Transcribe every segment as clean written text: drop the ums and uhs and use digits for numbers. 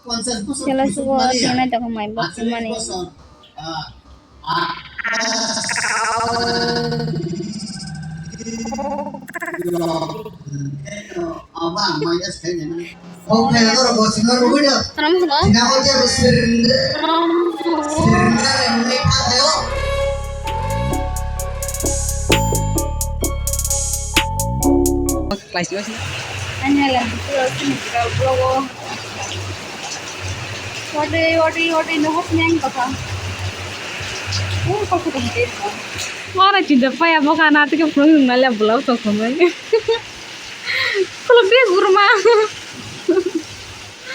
Kalau suka tinggal tak main box mana? Terus Kelas 2 sih. hanya lagi kalau what no hot nang kata. Oh, kau sudah mati. Mara cinta pa ya bukan nanti ke pulang ngalih belau tuh kemana. Kalau dia gurma.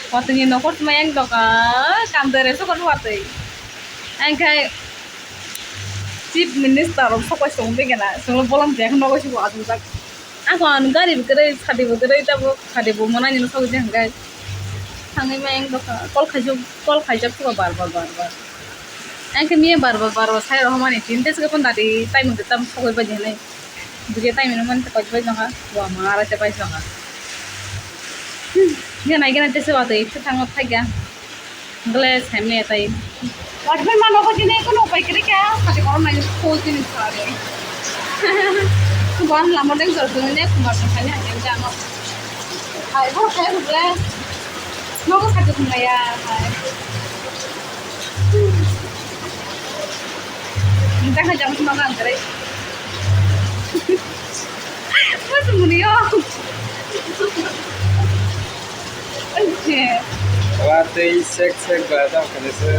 Waktu ni nokot mayang to ka kantor eso kan waktu. Angkai chief minister of Sokoi Songbe kena. Solo bolam dia kan nokot sih buat tak. Aku anu gari bukere khadi itu bu khadi bu mana ni nokot dia angkai. Sangai mayang to ka kol khajab tuh bar. Angkai mie bar. Saya rohman ini cinta sekali pun tadi time itu tam Sokoi baca nih. Juga time ini man Sokoi baca nggak. Wah marah siapa sih nggak. Dia naik nanti sesuatu itu sangat tajam. Gelas hamil tadi. Wajar mana kau jenis itu nopai kiri kah? Tapi kalau naik kau jenis apa? Bukan lama deh sebetulnya kemarin hanya jangan. Itu saya boleh. Nopo satu ya. Minta kerja macam mana antara? Macam ni yo. Watei sek badam kanese.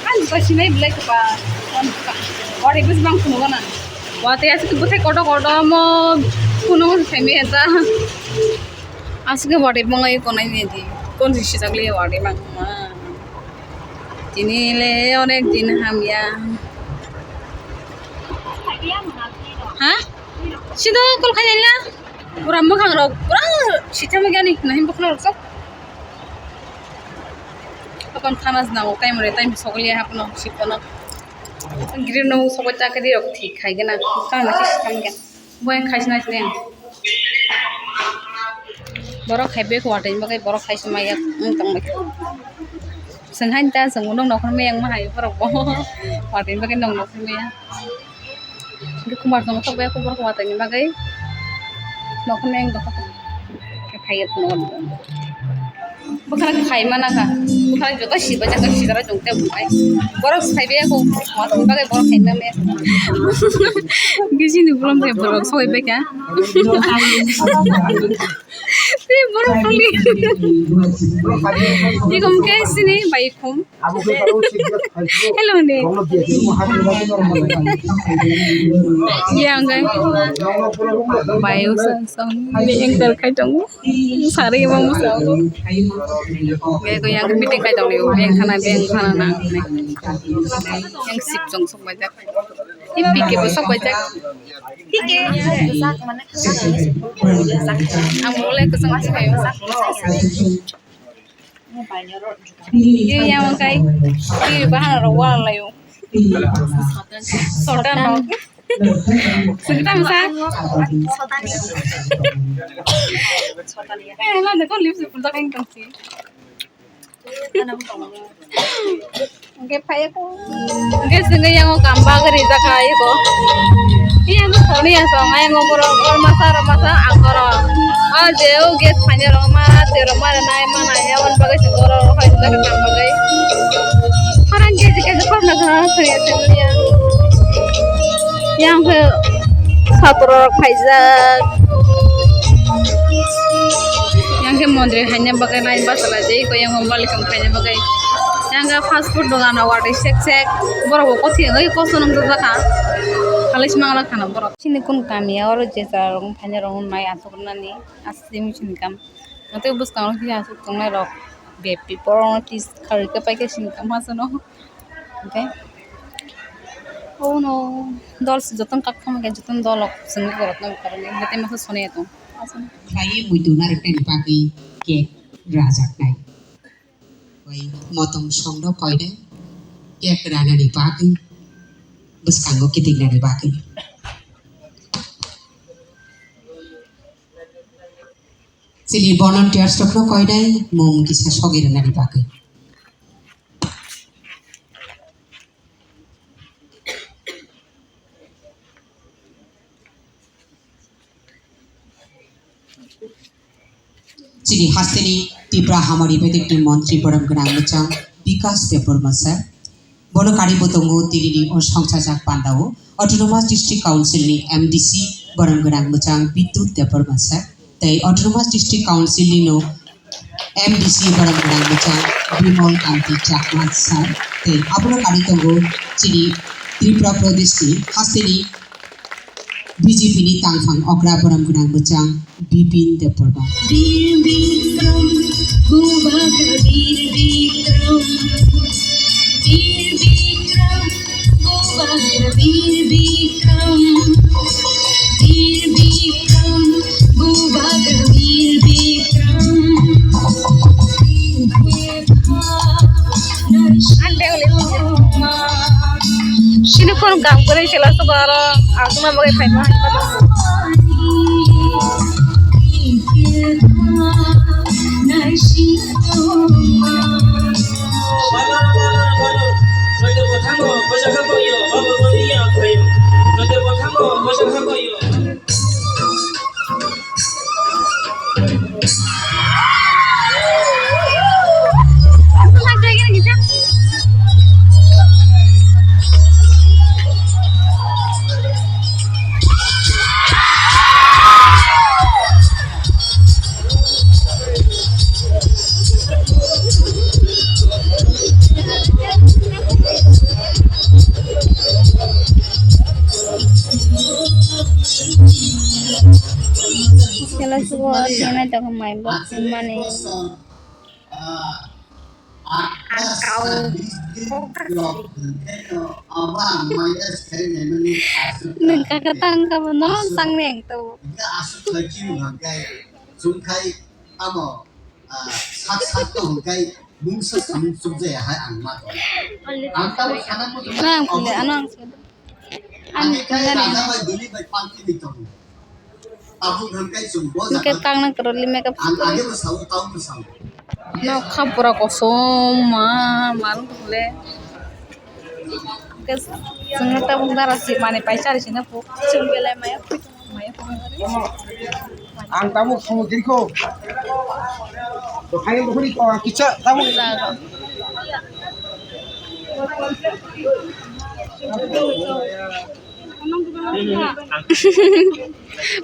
Kan pasti naik black apa? Orang itu sebang kuno kan? Waktu asik tu bukan kodo mau kuno semi eta. Asik ke waktu mengai kono ini di. Kon sih sagli waktu mang. Ini le onek din ham ya. Hah? Sido kol kayaknya. Kurang makan rok. Sita magani nahi bukna rok. Kapan khanas na ko time re time sogli ha pno sipona. Green no sobat tak di rok thik khai gana. Kan na system gan. Boy khaisna chne. Borok khaibe ko watai bagai borok khais maya tang mai. Senghan ta sengunong nok me yang mahai borok bo. Watai bagai nong nok me ya. Di kumar nong sok ba ko borok watai bagai. Nok me yang dok. Khayat non. Bukan khai mana ka? Bukan juga sih baca ke sih cara jongte bukai. Borok khaibe ko watai bagai borok khaina me. Gisi ni belum dia borok soy be ka. Ti borok kali. Di kom ke sini baik kom. Hello ni. Yang kan. Bayu sang ni yang terkait dong. Sari mau musau. Gaya ko yang meeting kai dong ni. Yang kana na. Yang sip jong sok bajak. Ini pikir besok bajak. Pikir. Sak mana? Sak. Ang mulai keseng masih kayo sak. Iya yang kai. Iya bahan rawal layo. Sodan no. Sekitar masak. Lah dekon lips pulta kain kasi. Oke, payah ko. Oke, sini yang mau kambang kerja kaya ko. Iya, tuh Sony ya soalnya yang ngobrol masa angkoro. Oh, jauh guys, hanya Roma dan mana ya, wan bagai segoro, kalau sudah ketemu bagai. Orang jika Jepang negara saya sebenarnya. Yang ke satu orang pajak. Yang ke mondre hanya bagai lain bahasa aja, kau yang membalik kampanye bagai. Yang ke fast food dengan awal sek berapa kau sih lagi kau senang juga kan? Kalau semangat kan berapa? Sini kun kami orang jasa orang hanya orang mai asuk nani asli sini kam. Nanti bus kalau kita asuk tunggu rok baby porong tis kari ke pakai sini kam masa no. Okay. Oh no, dol jatuh kakak makan jatuh dolok sengi korot no karena nanti masuk Sony itu. Kaya mudu na rin pagi kek rajak nai. Wai motong songdo koi deh kek rana di pagi bus kanggo kiting na di pagi. Jadi volunteer stokno koidai mum kisah sogir nari pakai. Jadi hasteni Tibra Hamari Betik di Montri Boram Genang Mecang Bikas Deporma Sir. Bono kari botongo Tiridi o Songchajak Pandao Autonomous District Council ni MDC Boram Genang Mecang Bitut Deporma Sir. Tay Autonomous District Council ni no MDC Boram Genang Mecang Bimol Kanti Chakmat Sir. Tay abono kari tongo Jadi Tripura Pradesh ni hasteni BJP ni tangfang okra Boram Genang Mecang Bipin Deporma. Veer Vikram, Bhuvakar Veer Vikram, Veer Vikram, Bhuvakar Veer Vikram, Veer Vikram, Bhuvakar Veer Vikram, Sini pun काम करे चला तो बारा आगू में बगे file में Kalau semua sini tak main box mana nengka ketang kamu non sang neng tu nang pilih anang Mungkin kang nang terus lima ke no kapura kosong malu boleh kes sengat aku darah si mana pacar sini aku cembele maya Ang tamu semua diriku. Hai bukan itu orang kicak tamu.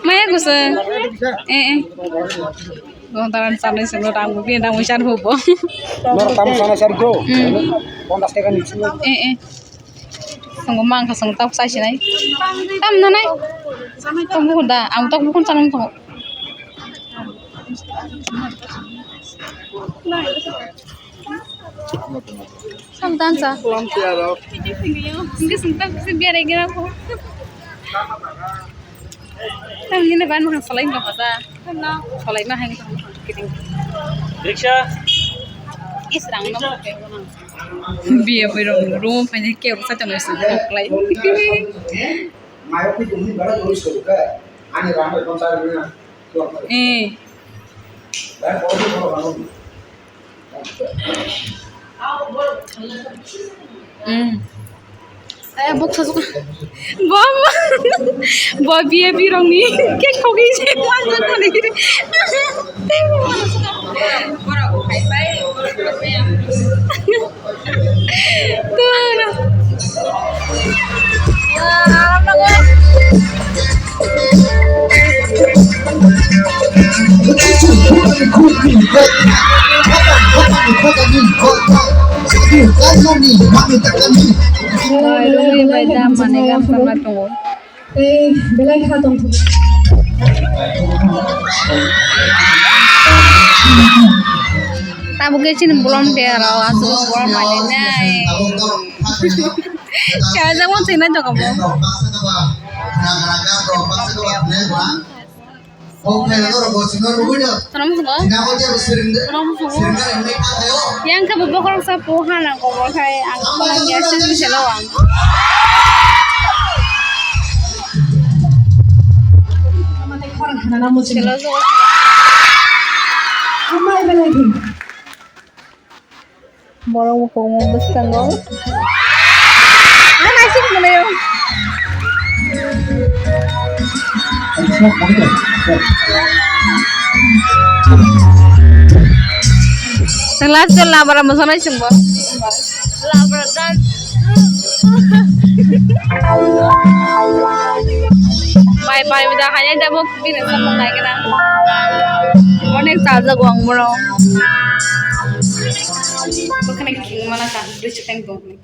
Maya gusa Gontaran sana sebelum tamu pindah muncul hubo. Nor tamu sana sergo. Kontas tekan itu. Sanggup mangka sanggup tahu saya sini. Tam nanai. Kamu dah, am tak bukan sana tu. Sam dansa. Ini sentap biar lagi aku. Tam ini ban makan selain kau kata. Selain mah yang kita. Riksha. Israng nama. Biar berong banyak kau saja nasi buklai. Mayo itu ini baru tulis juga. Ani ramai konser ini. Saya box suka. Bom. Bobby birong ni. Kek kau gigi mana kau ni? Borok hai bai. Tuh. Rumi baida manega sama tunggu. Belai khatong tu. Tabu kecil belum dia rawat belum manenya. Kaya zaman sini juga kamu. Terus yang kebobok sa puhan ang ko kay ang pangyasin ni Selawang. Selazo lagi. Borong buku membus tanggal. Mana sih mana yo? Selas jelah bara masalah sembo. Labrakan. Bye udah hanya dah mau pilih sama naik kena. Onek saja guang bro. Bukan king mana kan bridge tank guang ni.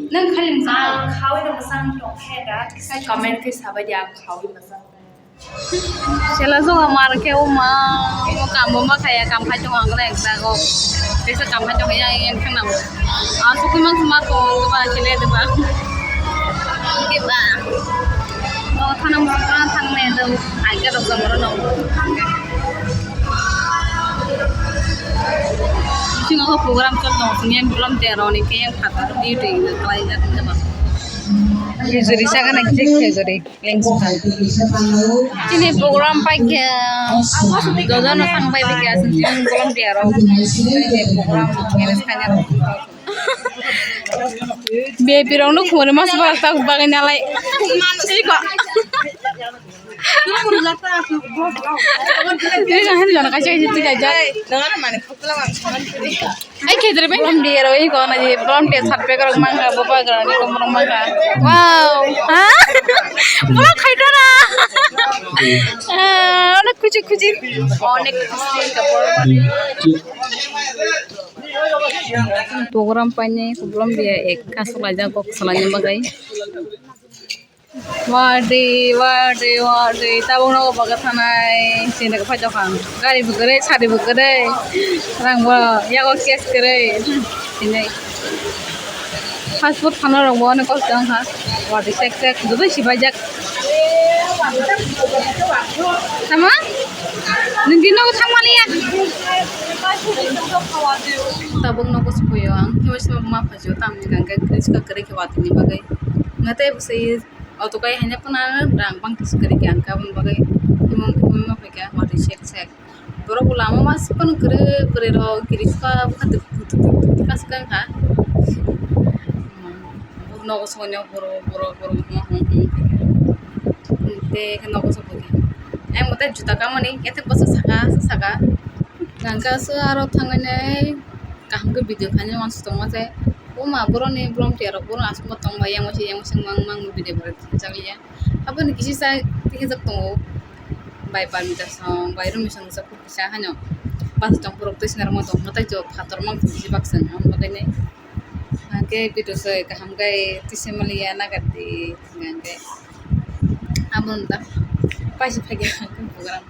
Nang kali masang khawi na masang tong head kisah comment ke sahabat yang khawi masang. Sela so ngamar ke uma kamu mah kayak kamu hajung angkla eksa go. Bisa kamu hajung yang kena. Aku cuma semua kong ke bawah cile tu bang. Kita. Oh tanam tanam ni tu agak rasa merana. Cuma aku program kerja senyum belum teror ni kayak kata di itu kalau ingat macam. Jadi saya kan exit jadi lens. Ini program pakai dodo nang pakai pakai senyum belum teror. Ini program ini sekarang. Baby orang lu kemana mas tak bagai nyalai. Ini kok. Ini jangan kasih itu jajan. Dengan mana? Ay kheder be belum dia roi ko na je belum dia sarpe kar mangga bapa kar ni ko mangga. Wow. Ha? Belum khaida na. Onek kuchi onek kuchi kapor mane. Program paine ko belum dia ek kasul aja ko salanya bagai. Wadi tabung nak bagat sanai sini kepada jokan gari bukere sari bukere orang bawa ya kau kes kere sini passport kanar orang bawa nak kau jangan ha wadi sek dulu si bajak sama nanti nak sama liya tabung nak sepuyo ang hiwas mama pajo tam ni kan kris ka kere kewati ni bagai ngate busai auto kaya hanya pernah rang bang sekali kian kawan bagai imam pakai waktu cek berapa lama mas pun kere ro kiris ka bukan kas kan ha nogo sonya boro te nogo sonya mata juta kamu nih kita pas saka ngangka searo tangannya kaham ke video kanya mas tong mas Uma boro ni belum tiara boro asma tong bayang masih mang video berat ya apa nih kisi saya tinggal tong bay minta sang bay rum misang sa bisa hanya pas tong purok tes ngarmo tong mata jo khator mang kisi baksan am bagane ke video saya kaham gai tise malia na gati ngange amun da pasi phage program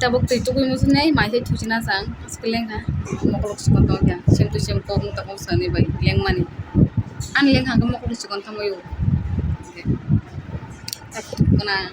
tabuk tu kui musuh nai masih cuci nasang sekeleng ha mokolok sekontong ya sem kau muta kau sani bay leng mani an leng ha mokolok sekontong mayu takut kena